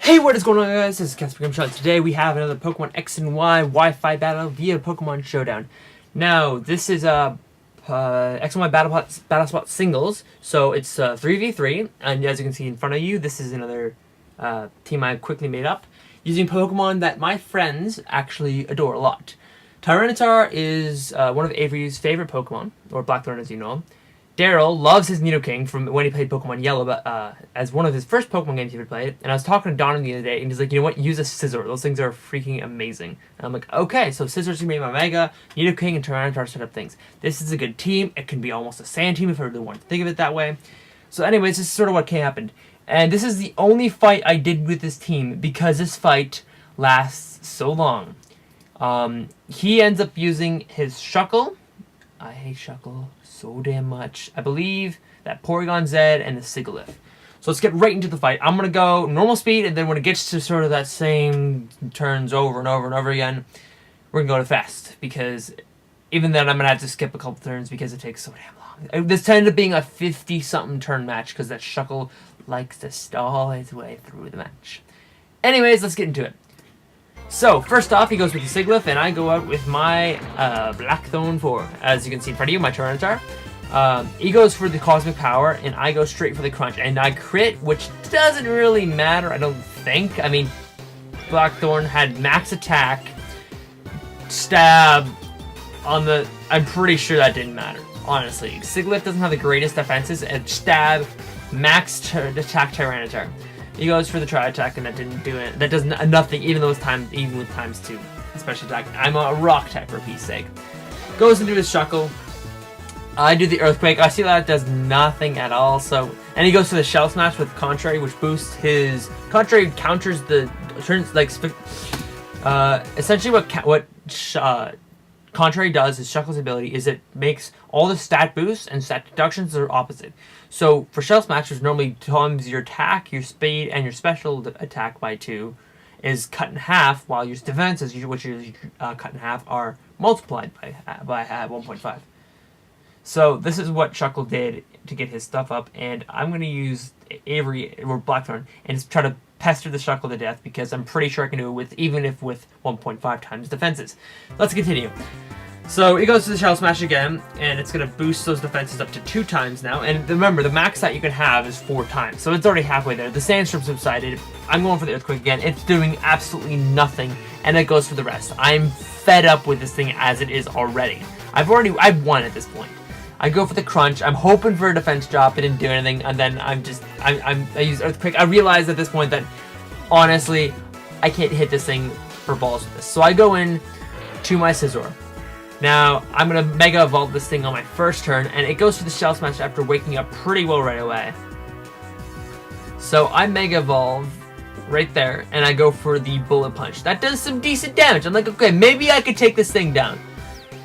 Hey, what is going on, guys? This is Casper Shot. Today we have another Pokemon X and Y Wi-Fi battle via Pokemon Showdown. Now, this is X and Y battle spot singles, so it's 3v3, and as you can see in front of you, this is another team I quickly made up using Pokemon that my friends actually adore a lot. Tyranitar is one of Avery's favorite Pokemon, or Blackthorn as you know him. Daryl loves his Nidoking from when he played Pokemon Yellow, but as one of his first Pokemon games he ever played. And I was talking to Don the other day, and he's like, you know what, use a Scizor. Those things are freaking amazing. And I'm like, okay, so Scizor's gonna be my Mega, Nidoking and Tyranitar set up things. This is a good team. It can be almost a sand team if I really want to think of it that way. So anyways, this is sort of what happened. And this is the only fight I did with this team because this fight lasts so long. He ends up using his Shuckle. I hate Shuckle so damn much. I believe that Porygon Z and the Sigilyph. So let's get right into the fight. I'm going to go normal speed, and then when it gets to sort of that same turns over and over and over again, we're going to go to fast. Because even then, I'm going to have to skip a couple turns because it takes so damn long. This ended up being a 50-something turn match because that Shuckle likes to stall his way through the match. Anyways, let's get into it. So, first off, he goes with the Sigilyph, and I go out with my Blackthorn 4. As you can see in front of you, my Tyranitar. He goes for the Cosmic Power, and I go straight for the Crunch. And I crit, which doesn't really matter, I don't think. I mean, Blackthorn had max attack, stab on the... I'm pretty sure that didn't matter, honestly. Sigilyph doesn't have the greatest defenses, and stab, max attack Tyranitar. He goes for the Tri-Attack, and that didn't do it. That does nothing, even though it's even with ×2 special attack. I'm a Rock type for peace sake. Goes into his Shuckle. I do the Earthquake. I see that does nothing at all. So, and he goes for the Shell Smash with Contrary, which boosts his Contrary counters the turns like essentially what Contrary does is Shuckle's ability is it makes all the stat boosts and stat deductions are opposite. So for Shell Smash, which normally times your attack, your speed, and your special attack by 2, is cut in half, while your defenses, which is cut in half, are multiplied by 1.5. So this is what Shuckle did to get his stuff up, and I'm going to use Avery or Blackthorn and just try to pester the Shuckle to death because I'm pretty sure I can do it with even if with 1.5 times defenses. Let's continue. So he goes to the Shell Smash again, and it's going to boost those defenses up to 2 times now. And remember, the max that you can have is 4 times, so it's already halfway there. The Sandstorm subsided. I'm going for the Earthquake again. It's doing absolutely nothing, and it goes for the rest. I'm fed up with this thing as it is already. I've won at this point. I go for the Crunch. I'm hoping for a defense drop. It didn't do anything, and then I use Earthquake. I realized at this point that, honestly, I can't hit this thing for balls with this. So I go in to my Scizor. Now, I'm going to Mega Evolve this thing on my first turn, and it goes for the Shell Smash after waking up pretty well right away. So I Mega Evolve right there, and I go for the Bullet Punch. That does some decent damage. I'm like, okay, maybe I could take this thing down.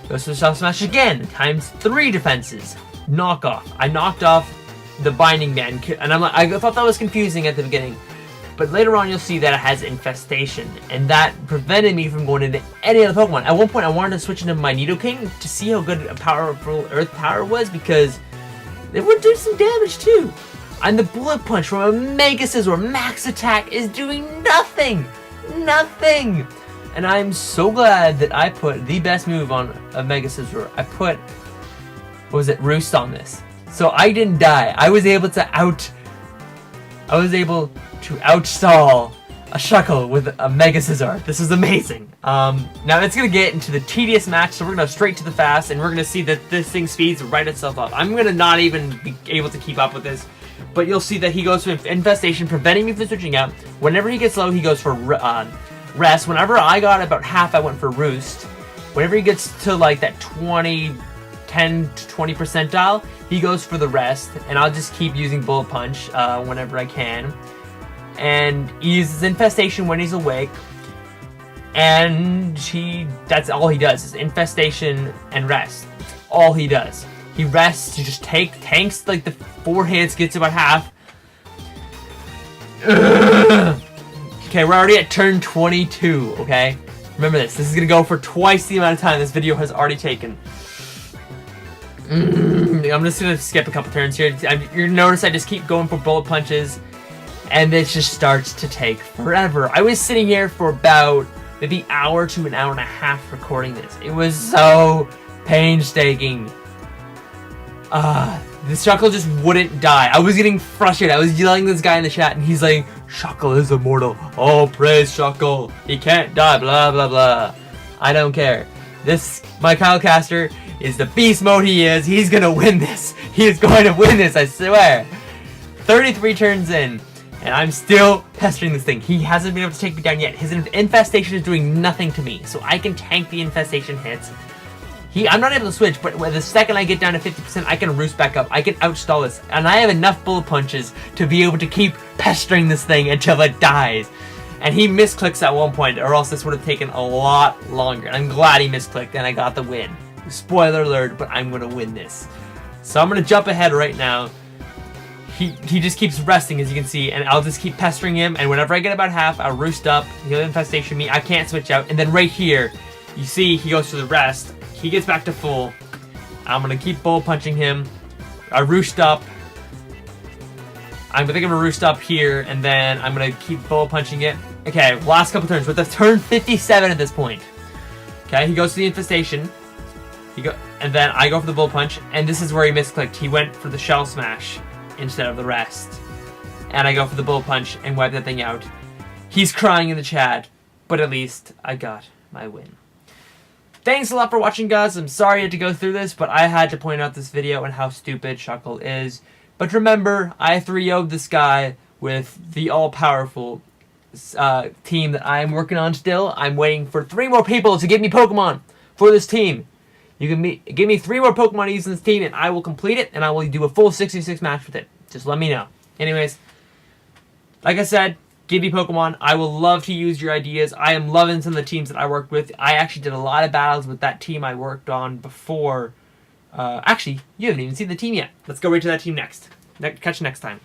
Goes for the Shell Smash again, times 3 defenses. Knock off. I knocked off the Binding Band, and I thought that was confusing at the beginning. But later on, you'll see that it has Infestation, and that prevented me from going into any other Pokemon. At one point, I wanted to switch into my Nidoking to see how good a powerful Earth Power was, because it would do some damage too. And the Bullet Punch from a Mega Scizor max attack is doing nothing! Nothing! And I'm so glad that I put the best move on a Mega Scizor. I put, what was it, Roost on this. So I didn't die. I was able to outstall a Shuckle with a Mega Scizor. This is amazing. Now it's going to get into the tedious match, so we're going to go straight to the fast, and we're going to see that this thing speeds right itself up. I'm going to not even be able to keep up with this, but you'll see that he goes for Infestation, preventing me from switching out. Whenever he gets low, he goes for Rest. Whenever I got about half, I went for Roost. Whenever he gets to like that 10 to 20 percentile, he goes for the Rest, and I'll just keep using Bullet Punch whenever I can. And he uses Infestation when he's awake, and that's all he does is Infestation and Rest. That's all he does. He rests, he just tanks like the 4 hits, gets about half. Okay, we're already at turn 22, okay? Remember this is gonna go for twice the amount of time this video has already taken. I'm just gonna skip a couple turns here. You're gonna notice I just keep going for Bullet Punches. And it just starts to take forever. I was sitting here for about maybe an hour to an hour and a half recording this. It was so painstaking. The Shuckle just wouldn't die. I was getting frustrated. I was yelling at this guy in the chat, and he's like, Shuckle is immortal. Oh, praise Shuckle. He can't die, blah, blah, blah. I don't care. My Kylecaster is the beast mode he is. He's gonna win this. He is going to win this, I swear. 33 turns in, and I'm still pestering this thing. He hasn't been able to take me down yet. His infestation is doing nothing to me, so I can tank the infestation hits. I'm not able to switch, but the second I get down to 50%, I can roost back up. I can outstall this, and I have enough bullet punches to be able to keep pestering this thing until it dies. And he misclicks at one point, or else this would have taken a lot longer. And I'm glad he misclicked, and I got the win. Spoiler alert, but I'm going to win this. So I'm going to jump ahead right now. He just keeps resting, as you can see, and I'll just keep pestering him, and whenever I get about half, I'll roost up, he'll infestation me, I can't switch out, and then right here, you see he goes to the rest, he gets back to full, I'm gonna keep bullet punching him, I roost up, I'm gonna roost up here, and then I'm gonna keep bullet punching it. Okay, last couple turns, with the turn 57 at this point. Okay, he goes to the infestation, and then I go for the bullet punch, and this is where he misclicked, he went for the shell smash instead of the rest. And I go for the bullet punch and wipe that thing out. He's crying in the chat, but at least I got my win. Thanks a lot for watching, guys. I'm sorry I had to go through this, but I had to point out this video and how stupid Shuckle is. But remember, I 3-0'd this guy with the all-powerful team that I'm working on still. I'm waiting for 3 more people to give me Pokemon for this team. You can give me 3 more Pokemon using this team, and I will complete it, and I will do a full 66 match with it. Just let me know. Anyways, like I said, give me Pokemon. I will love to use your ideas. I am loving some of the teams that I worked with. I actually did a lot of battles with that team I worked on before. Actually, you haven't even seen the team yet. Let's go right to that team next. Catch you next time.